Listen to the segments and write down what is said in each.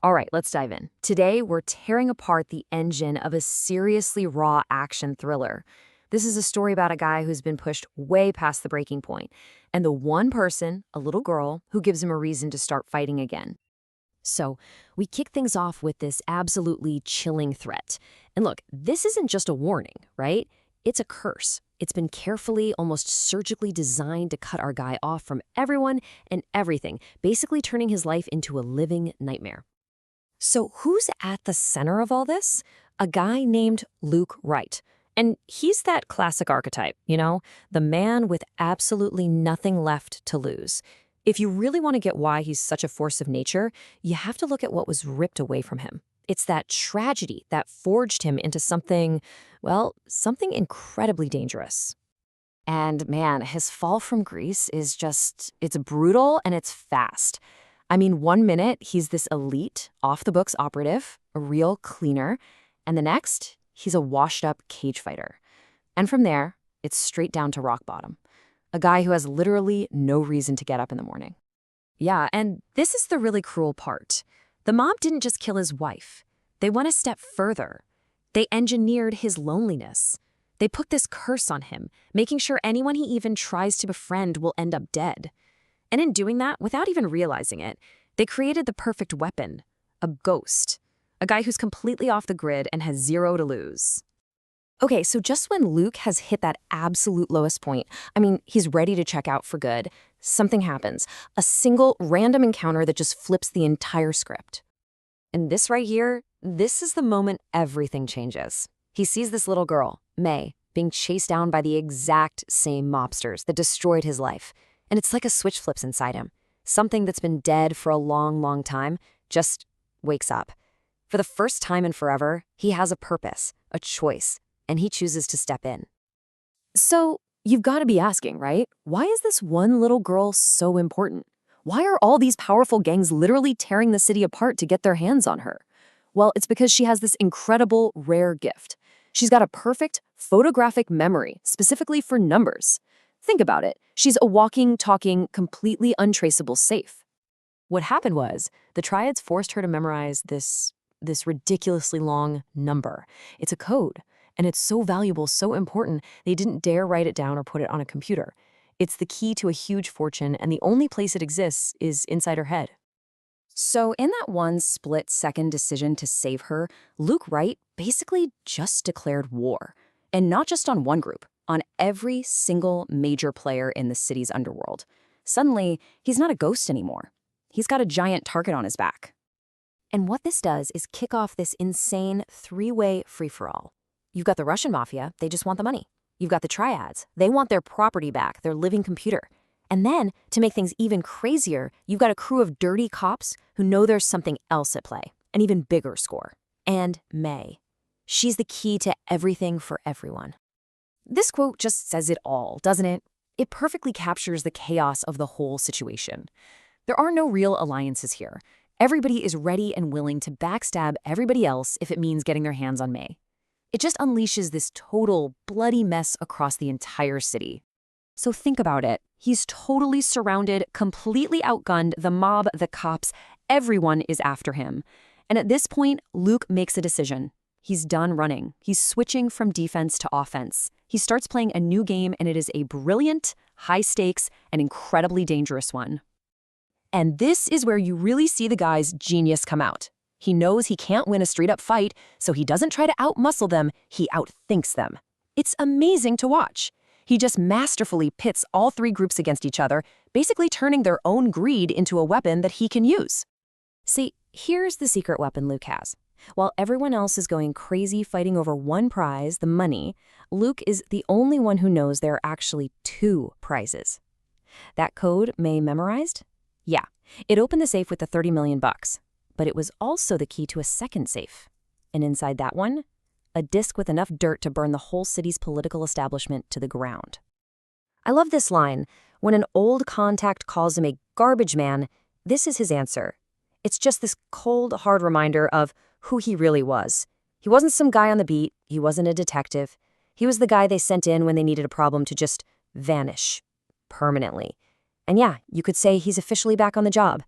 All right, let's dive in. Today, we're tearing apart the engine of a seriously raw action thriller. This is a story about a guy who's been pushed way past the breaking point, and the one person, a little girl, who gives him a reason to start fighting again. So, we kick things off with this absolutely chilling threat. And look, this isn't just a warning, right? It's a curse. It's been carefully, almost surgically designed to cut our guy off from everyone and everything, basically turning his life into a living nightmare. So who's at the center of all this? A guy named Luke Wright. And he's that classic archetype, the man with absolutely nothing left to lose. If you really want to get why he's such a force of nature, you have to look at what was ripped away from him. It's that tragedy that forged him into something, well, something incredibly dangerous. And man, his fall from grace is it's brutal and it's fast. I mean, 1 minute, he's this elite, off-the-books operative, a real cleaner, and the next, he's a washed-up cage fighter. And from there, it's straight down to rock bottom. A guy who has literally no reason to get up in the morning. Yeah, and this is the really cruel part. The mob didn't just kill his wife. They went a step further. They engineered his loneliness. They put this curse on him, making sure anyone he even tries to befriend will end up dead. And in doing that, without even realizing it, they created the perfect weapon, a ghost, a guy who's completely off the grid and has zero to lose. Okay, so just when Luke has hit that absolute lowest point, he's ready to check out for good, something happens, a single random encounter that just flips the entire script. And this right here, this is the moment everything changes. He sees this little girl, May, being chased down by the exact same mobsters that destroyed his life. And it's like a switch flips inside him. Something that's been dead for a long, long time just wakes up. For the first time in forever, he has a purpose, a choice, and he chooses to step in. So, you've got to be asking, right? Why is this one little girl so important? Why are all these powerful gangs literally tearing the city apart to get their hands on her? Well, it's because she has this incredible, rare gift. She's got a perfect photographic memory, specifically for numbers. Think about it. She's a walking, talking, completely untraceable safe. What happened was, the Triads forced her to memorize this ridiculously long number. It's a code, and it's so valuable, so important, they didn't dare write it down or put it on a computer. It's the key to a huge fortune, and the only place it exists is inside her head. So in that one split-second decision to save her, Luke Wright basically just declared war. And not just on one group, on every single major player in the city's underworld. Suddenly, he's not a ghost anymore. He's got a giant target on his back. And what this does is kick off this insane three-way free-for-all. You've got the Russian mafia, they just want the money. You've got the Triads, they want their property back, their living computer. And then, to make things even crazier, you've got a crew of dirty cops who know there's something else at play, an even bigger score. And May. She's the key to everything for everyone. This quote just says it all, doesn't it? It perfectly captures the chaos of the whole situation. There are no real alliances here. Everybody is ready and willing to backstab everybody else if it means getting their hands on May. It just unleashes this total bloody mess across the entire city. So think about it. He's totally surrounded, completely outgunned, the mob, the cops, everyone is after him. And at this point, Luke makes a decision. He's done running. He's switching from defense to offense. He starts playing a new game, and it is a brilliant, high-stakes, and incredibly dangerous one. And this is where you really see the guy's genius come out. He knows he can't win a straight-up fight, so he doesn't try to outmuscle them, he outthinks them. It's amazing to watch. He just masterfully pits all three groups against each other, basically turning their own greed into a weapon that he can use. See, here's the secret weapon Luke has. While everyone else is going crazy fighting over one prize, the money, Luke is the only one who knows there are actually two prizes. That code May memorized? Yeah, it opened the safe with the $30 million, but it was also the key to a second safe. And inside that one, a disk with enough dirt to burn the whole city's political establishment to the ground. I love this line. When an old contact calls him a garbage man, this is his answer. It's just this cold, hard reminder of who he really was. He wasn't some guy on the beat. He wasn't a detective. He was the guy they sent in when they needed a problem to just vanish permanently. And yeah, you could say he's officially back on the job.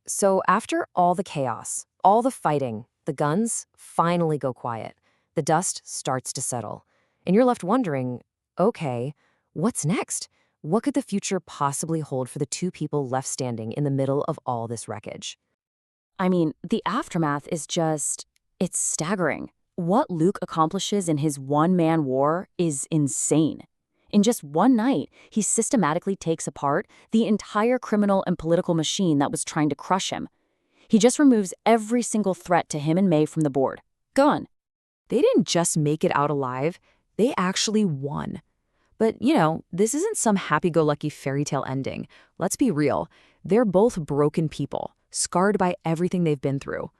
So after all the chaos, all the fighting, the guns finally go quiet. The dust starts to settle. And you're left wondering, okay, what's next? What could the future possibly hold for the two people left standing in the middle of all this wreckage? I mean, the aftermath is it's staggering. What Luke accomplishes in his one-man war is insane. In just one night, he systematically takes apart the entire criminal and political machine that was trying to crush him. He just removes every single threat to him and May from the board. Gone. They didn't just make it out alive, they actually won. But, this isn't some happy-go-lucky fairy tale ending. Let's be real. They're both broken people, scarred by everything they've been through.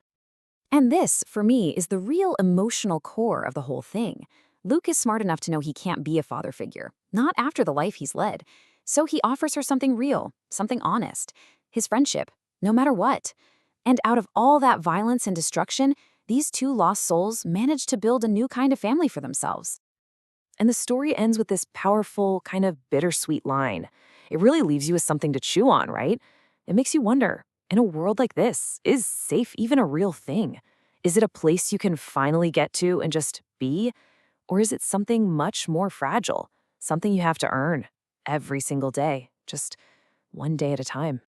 And this, for me, is the real emotional core of the whole thing. Luke is smart enough to know he can't be a father figure, not after the life he's led. So he offers her something real, something honest, his friendship, no matter what. And out of all that violence and destruction, these two lost souls managed to build a new kind of family for themselves. And the story ends with this powerful, kind of bittersweet line. It really leaves you with something to chew on, right? It makes you wonder, in a world like this, is safe even a real thing? Is it a place you can finally get to and just be? Or is it something much more fragile, something you have to earn every single day, just one day at a time?